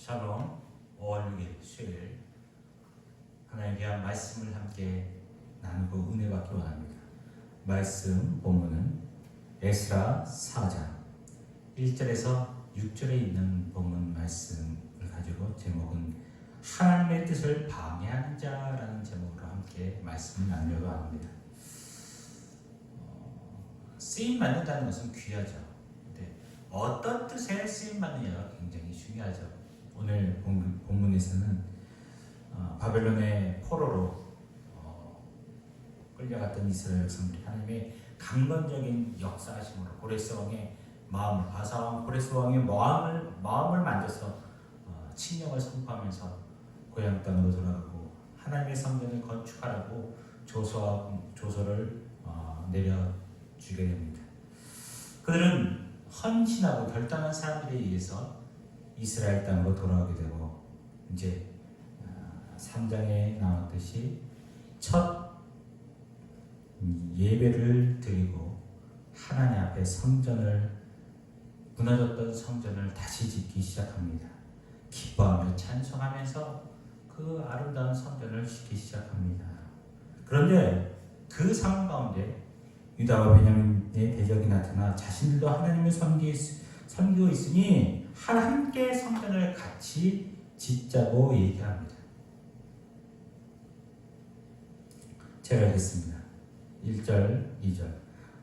샬롬 5월 6일 수요일 하나님의 귀한 말씀을 함께 나누고 은혜 받기 원합니다. 말씀 본문은 에스라 4장 1절에서 6절에 있는 본문 말씀을 가지고 제목은 하나님의 뜻을 방해하는 자라는 제목으로 함께 말씀을 나누려고 합니다. 쓰임 받는다는 것은 귀하죠. 근데 어떤 뜻에 쓰임 받느냐가 굉장히 중요하죠. 오늘 본문에서는 바벨론의 포로로 끌려갔던 이스라엘 백성들이 하나님의 강건적인 역사하심으로 고레스 왕의 마음을, 바사 왕 고레스 왕의 마음을 만져서 칙령을 선포하면서 고향 땅으로 돌아가고 하나님의 성전을 건축하라고 조서를 내려주게 됩니다. 그들은 헌신하고 결단한 사람들에 의해서 이스라엘 땅으로 돌아오게 되고, 이제 3장에 나왔듯이 첫 예배를 드리고 하나님 앞에 무너졌던 성전을 다시 짓기 시작합니다. 기뻐하며 찬송하면서 그 아름다운 성전을 짓기 시작합니다. 그런데 그 상황 가운데 유다와 베냐민의 대적이 나타나 자신들도 하나님을 섬기고 있으니 함께 성전을 같이 짓자고 얘기합니다. 제가 읽겠습니다. 1절, 2절.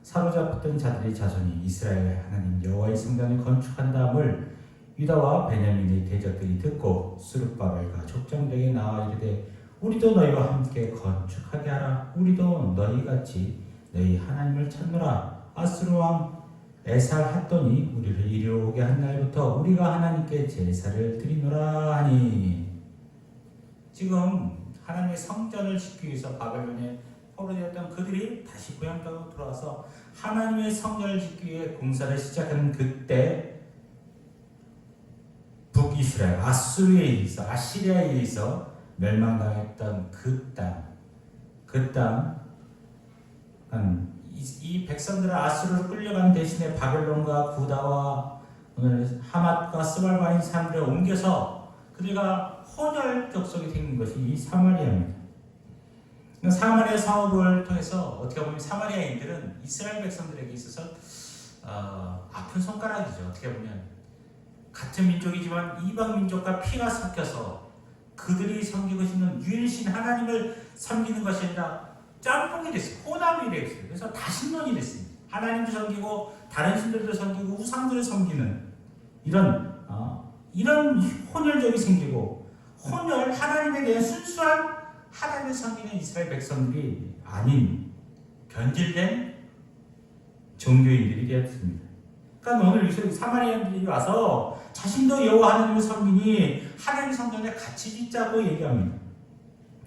사로잡혔던 자들의 자손이 이스라엘 하나님 여호와의 성전을 건축한 다음을 유다와 베냐민의 대적들이 듣고 스룹바벨과 족장들에게 나와 이르되 우리도 너희와 함께 건축하게 하라. 우리도 너희같이 너희 하나님을 찾노라. 아수르 왕 에살핫돈이 우리를 이리 오게 한 날부터 우리가 하나님께 제사를 드리노라 하니. 지금 하나님의 성전을 짓기 위해서 바벨론에 포로되었던 그들이 다시 고향 땅으로 돌아와서 하나님의 성전을 짓기 위해 공사를 시작하는 그때 북이스라엘 아시리아에 의해서 멸망당했던 그 땅, 이 백성들은 아수르로 끌려간 대신에 바벨론과 구다와 오늘 하맛과 스발바인 사람들을 옮겨서 그들과 혼혈 족속이 생긴 것이 이 사마리아입니다. 사마리아 사업을 통해서 어떻게 보면 사마리아인들은 이스라엘 백성들에게 있어서 아픈 손가락이죠. 어떻게 보면 같은 민족이지만 이방 민족과 피가 섞여서 그들이 섬기고 싶은 유일신 하나님을 섬기는 것이 아니라 짬뽕이 됐어요. 혼합이 됐어요. 그래서 다신론이 됐습니다. 하나님도 섬기고 다른 신들도 섬기고 우상들을 섬기는 이런 혼혈적이 생기고 하나님에 대한 순수한 하나님을 섬기는 이스라엘 백성들이 아닌 변질된 종교인들이 되었습니다. 그러니까 오늘 사마리아인들이 와서 자신도 여호와 하나님을 섬기니 하나님 성전에 같이 짓자고 얘기합니다.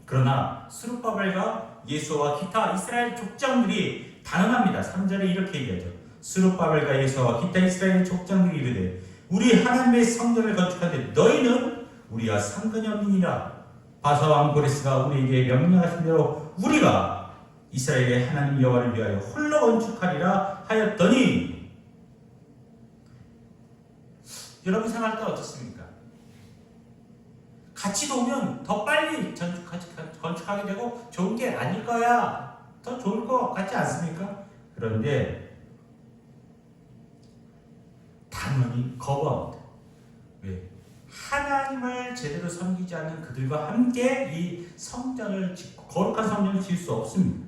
그러나 스룹바벨과 예수와 기타 이스라엘 족장들이 단언합니다. 3절에 이렇게 얘기하죠. 스룹바벨과 예수와 기타 이스라엘 족장들이 이르되 우리 하나님의 성전을 건축하되 너희는 우리와 상관이 없느니라. 바사 왕 고레스가 우리에게 명령하신 대로 우리가 이스라엘의 하나님 여호와를 위하여 홀로 건축하리라 하였더니, 여러분 생각할 때 어떻습니까? 같이 도우면 더 빨리 건축하게 되고 좋은 게 아닐 거야. 더 좋을 것 같지 않습니까? 그런데 단언히 거부합니다. 왜? 하나님을 제대로 섬기지 않는 그들과 함께 이 성전을 짓고 거룩한 성전을 지을 수 없습니다.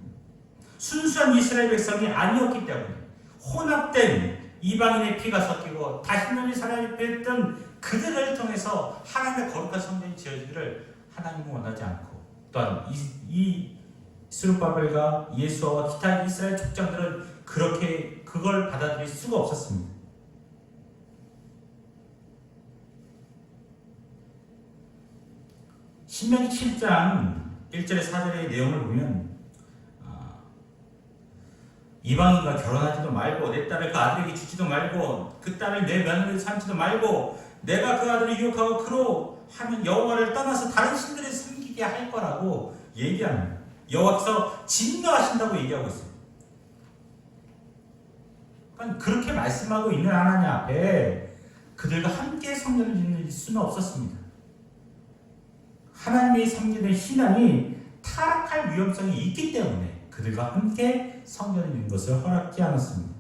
순수한 이스라엘 백성이 아니었기 때문에 혼합된 이방인의 피가 섞이고 다신론이 살아있던 그들을 통해서 하나님의 거룩한 성전이 지어지기를 하나님은 원하지 않고, 또한 이 스룹바벨과 예수와 기타 이스라엘 족장들은 그걸 받아들일 수가 없었습니다. 신명기 7장 1절에 4절의 내용을 보면 이방인과 결혼하지도 말고 내 딸을 그 아들에게 주지도 말고 그 딸을 내 며느리로 삼지도 말고 내가 그 아들을 유혹하고 그로 하면 여호와를 떠나서 다른 신들을 섬기게 할 거라고 얘기합니다. 여호와께서 진노하신다고 얘기하고 있어요. 그러니까 그렇게 말씀하고 있는 하나님 앞에 그들과 함께 성전을 짓는 수는 없었습니다. 하나님의 섬기는 신앙이 타락할 위험성이 있기 때문에 그들과 함께 성전을 짓는 것을 허락지 않았습니다.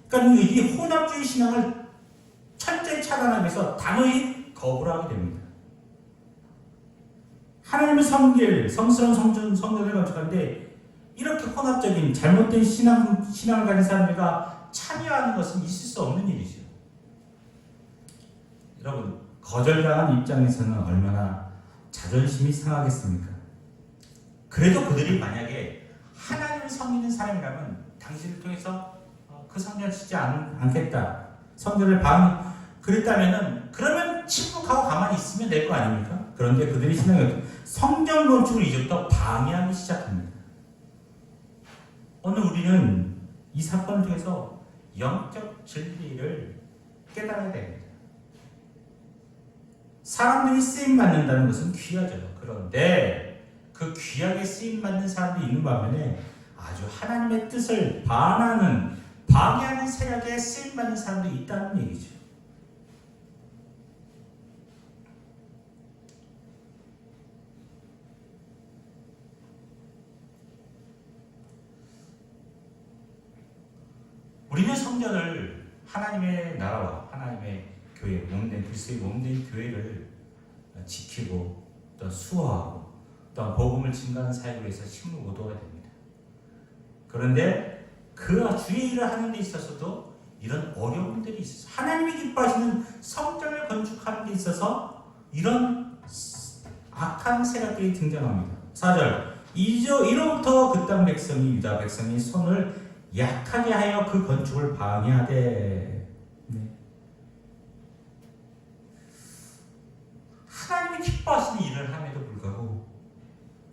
그러니까 이 혼합주의 신앙을 철저히 차단하기 위해서 단호히 거부를 하게 됩니다. 하나님을 섬길 성스러운 성전을 건축하는데 이렇게 혼합적인 잘못된 신앙을 가진 사람들과 참여하는 것은 있을 수 없는 일이죠. 여러분, 거절당한 입장에서는 얼마나 자존심이 상하겠습니까? 그래도 그들이 만약에 하나님을 섬기는 사람이라면 당신을 통해서 그 성전을 짓지 않겠다. 성전을 그랬다면은 그러면 침묵하고 가만히 있으면 될 거 아닙니까? 그런데 그들의 신앙이 성전 건축을 이제부터 방해하기 시작합니다. 오늘 우리는 이 사건을 통해서 영적 진리를 깨달아야 됩니다. 사람들이 쓰임받는다는 것은 귀하죠. 그런데 그 귀하게 쓰임받는 사람들이 있는 반면에 아주 하나님의 뜻을 방해하는 세력에 쓰임받는 사람들이 있다는 얘기죠. 우리는 성전을 하나님의 나라와 하나님의 교회, 그리스도의 몸된 교회를 지키고 또 수호하고 또 복음을 증가하는 사역을 위해서 힘을 모도해야 됩니다. 그런데 그 주의 일을 하는 데 있어서도 이런 어려움들이 있어서 하나님이 기뻐하시는 성전을 건축하는 데 있어서 이런 악한 세력들이 등장합니다. 4절 이로부터 그 땅 백성이 유다 백성이 손을 약하게 하여 그 건축을 방해하되. 네. 하나님이 기뻐하시는 일을 함에도 불구하고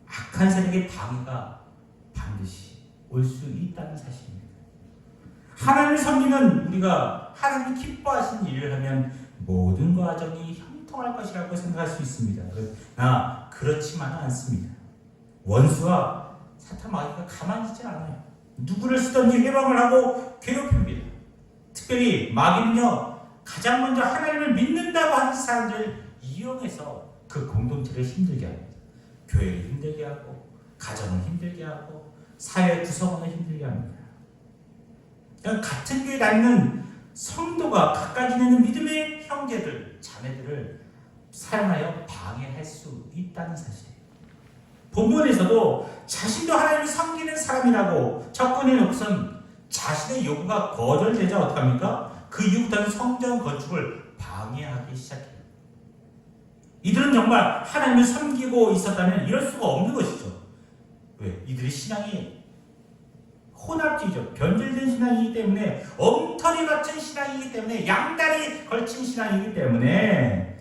악한 세력의 방해가 반드시 올 수 있다는 사실입니다. 하나님을 섬기는 우리가 하나님이 기뻐하시는 일을 하면 모든 과정이 형통할 것이라고 생각할 수 있습니다. 그러나 그렇지만은 않습니다. 원수와 사탄 마귀가 가만히 있지 않아요. 누구를 쓰든지 해방을 하고 괴롭힙니다. 특별히 마귀는요, 가장 먼저 하나님을 믿는다고 하는 사람들을 이용해서 그 공동체를 힘들게 합니다. 교회를 힘들게 하고 가정을 힘들게 하고 사회 구성원을 힘들게 합니다. 같은 교회에 다니는 성도가 각각 지내는 믿음의 형제들, 자매들을 사용하여 방해할 수 있다는 사실이에요. 본문에서도 자신도 하나님을 섬기는 사람이라고 접근해 놓고선 자신의 요구가 거절되자 어떡합니까? 그 이후부터는 성전 건축을 방해하기 시작해요. 이들은 정말 하나님을 섬기고 있었다면 이럴 수가 없는 것이죠. 왜? 이들의 신앙이 혼합주의죠. 변질된 신앙이기 때문에, 엉터리 같은 신앙이기 때문에, 양다리 걸친 신앙이기 때문에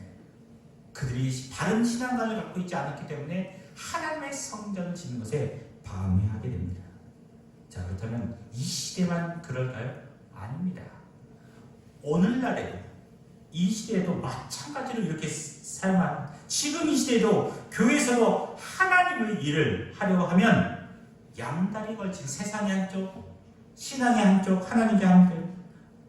그들이 바른 신앙관을 갖고 있지 않았기 때문에 하나님의 성전을 짓는 것에 방해하게 됩니다. 자, 그렇다면 이 시대만 그럴까요? 아닙니다. 오늘날에도 이 시대에도 마찬가지로 이렇게 사용하는, 지금 이 시대에도 교회에서도 하나님의 일을 하려고 하면 양다리 걸친 세상의 한쪽, 신앙의 한쪽, 하나님의 한쪽,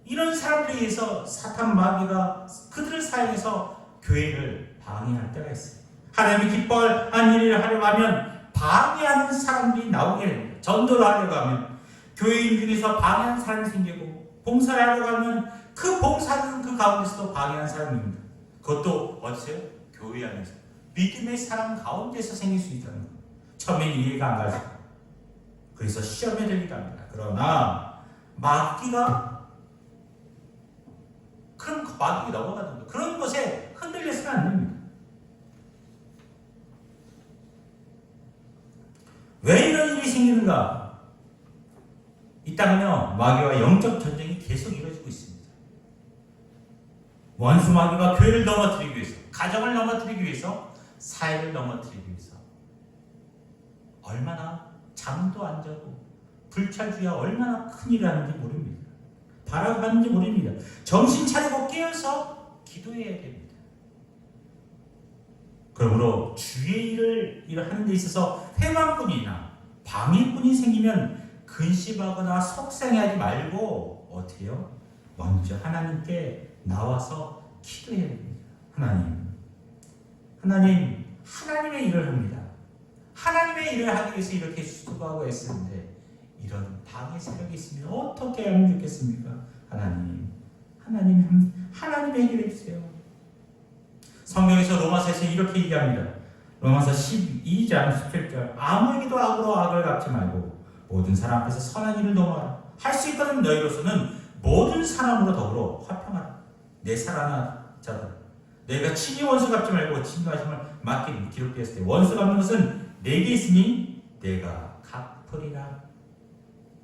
이런 사람들에 의해서 사탄 마귀가 그들을 사용해서 교회를 방해할 때가 있어요. 하나님이 기뻐할 일을 하려고 하면 방해하는 사람들이 나오게 됩니다. 전도를 하려고 하면 교회인 중에서 방해하는 사람이 생기고, 봉사를 하려고 하면 그 봉사는 그 가운데서도 방해하는 사람입니다. 그것도 어디서요? 교회 안에서 믿음의 사람 가운데서 생길 수 있다는 거예요. 처음에 이해가 안 가죠. 그래서 시험에 들리게 합니다. 그러나 마귀가 그런 마귀가 넘어가는 거예요. 그런 것에 흔들려서는 안 됩니다. 왜 이런 일이 생기는가? 이 땅은요, 마귀와 영적 전쟁이 계속 이루어지고 있습니다. 원수 마귀가 교회를 넘어뜨리기 위해서, 가정을 넘어뜨리기 위해서, 사회를 넘어뜨리기 위해서 얼마나 잠도 안 자고 불찰주의가 얼마나 큰 일을 하는지 모릅니다. 바라봤는지 모릅니다. 정신 차리고 깨어서 기도해야 됩니다. 그러므로 주의 일을 하는 데 있어서 회방꾼이나 방해꾼이 생기면 근심하거나 속상해하지 말고 어떻게 해요? 먼저 하나님께 나와서 기도해야 됩니다. 하나님의 일을 합니다. 하나님의 일을 하기 위해서 이렇게 수고하고 애쓰는데 이런 방해 세력이 있으면 어떻게 하면 좋겠습니까? 하나님의 해결해 주세요. 성경에서 로마서에서 이렇게 얘기합니다. 로마서 12장 17절 아무에게도 악으로 악을 갚지 말고 모든 사람 앞에서 선한 일을 도모하라. 할 수 있거든 너희로서는 모든 사람으로 더불어 화평하라. 내 사랑하는 자들 내가 친히 원수 갚지 말고 진노하심을 맡기는 기록되었을 때 원수 갚는 것은 내게 있으니 내가 갚으리라.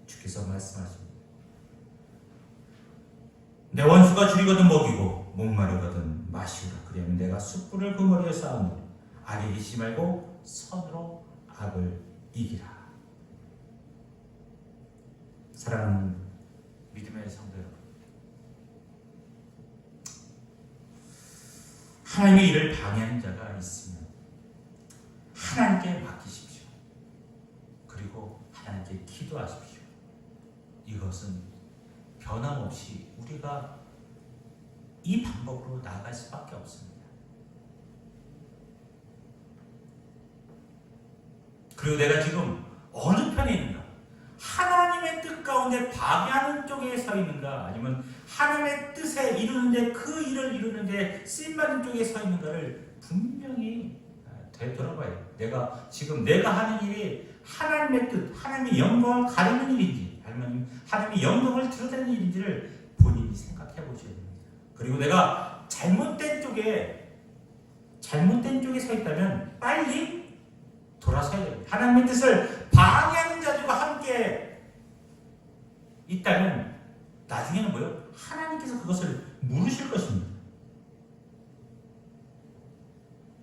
주께서 말씀하십니다. 내 원수가 줄이거든 먹이고 목마르거든 마시라. 그리하면 내가 숯불을 그 머리에 쌓으니 악에 계시지 말고 선으로 악을 이기라. 사랑하는 믿음의 성도 여러분, 하나님의 일을 방해하는 자가 있으면 하나님께 맡기십시오. 그리고 하나님께 기도하십시오. 이것은 변함없이 우리가 이 방법으로 나아갈 수밖에 없습니다. 그리고 내가 지금 어느 편에 있는가? 하나님의 뜻 가운데 방해하는 쪽에 서 있는가? 아니면 하나님의 뜻에 이루는데 그 일을 이루는데 쓰임받은 쪽에 서 있는가를 분명히 되돌아봐야 돼요. 내가 하는 일이 하나님의 뜻, 하나님의 영광을 가리는 일인지 아니면 하나님의 영광을 드러내는 일인지를 본인이 생각해 보셔야 됩니다. 그리고 내가 잘못된 쪽에 서 있다면 빨리 돌아서야 됩니다. 하나님의 뜻을 방해하는 자들과 함께 있다면 나중에는 뭐요? 하나님께서 그것을 물으실 것입니다.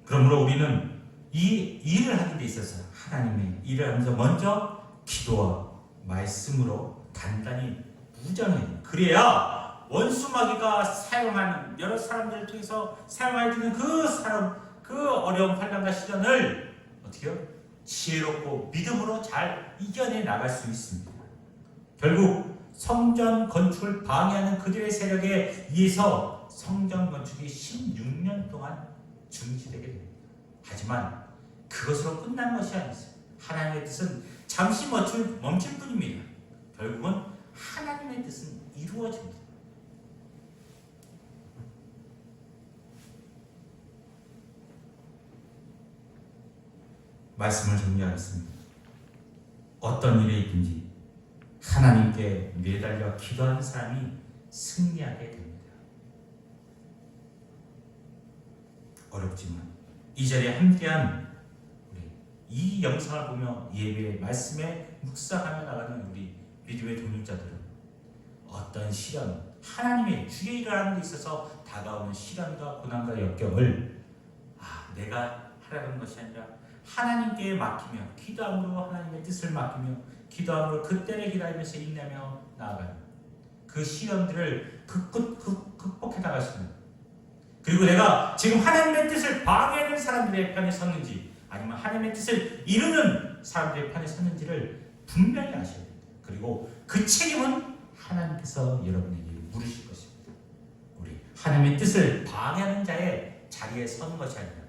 그러므로 우리는 이 일을 하는 데 있어서 하나님의 일을 하면서 먼저 기도와 말씀으로 단단히 무장해야 돼요. 그래야 원수마귀가 사용하는 여러 사람들을 통해서 사용해주는 그 어려운 환난과 시련을 어떻게 해요? 지혜롭고 믿음으로 잘 이겨내 나갈 수 있습니다. 결국 성전 건축을 방해하는 그들의 세력에 의해서 성전 건축이 16년 동안 중지되게 됩니다. 하지만 그것으로 끝난 것이 아니었어요. 하나님의 뜻은 잠시 멈출 뿐입니다. 결국은 하나님의 뜻은 이루어집니다. 말씀을 정리하겠습니다. 어떤 일에 있든지 하나님께 매달려 기도하는 사람이 승리하게 됩니다. 어렵지만 이 자리에 함께한 우리 이 영상을 보며 예배의 말씀에 묵상하며 나가는 우리 믿음의 동역자들은 어떤 시련, 하나님의 주의 일을 하는 데 있어서 다가오는 시련과 고난과 역경을 내가 하라는 것이 아니라 하나님께 맡기며 기도함으로 하나님의 뜻을 맡기며 기도함으로 그때를 기다리면서 인내하며 나아가는 그 시련들을 극복해 나갈 수 있는, 그리고 내가 지금 하나님의 뜻을 방해하는 사람들의 편에 섰는지 아니면 하나님의 뜻을 이루는 사람들의 편에 섰는지를 분명히 아셔야 됩니다. 그리고 그 책임은 하나님께서 여러분에게 물으실 것입니다. 우리 하나님의 뜻을 방해하는 자의 자리에 서는 것이 아니라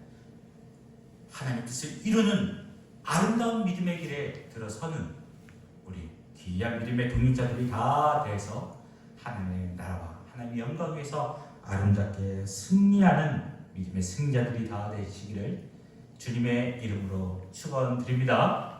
하나님의 뜻을 이루는 아름다운 믿음의 길에 들어서는 우리 귀한 믿음의 동역자들이 다 돼서 하나님의 나라와 하나님의 영광 위에서 아름답게 승리하는 믿음의 승자들이 다 되시기를 주님의 이름으로 축원드립니다.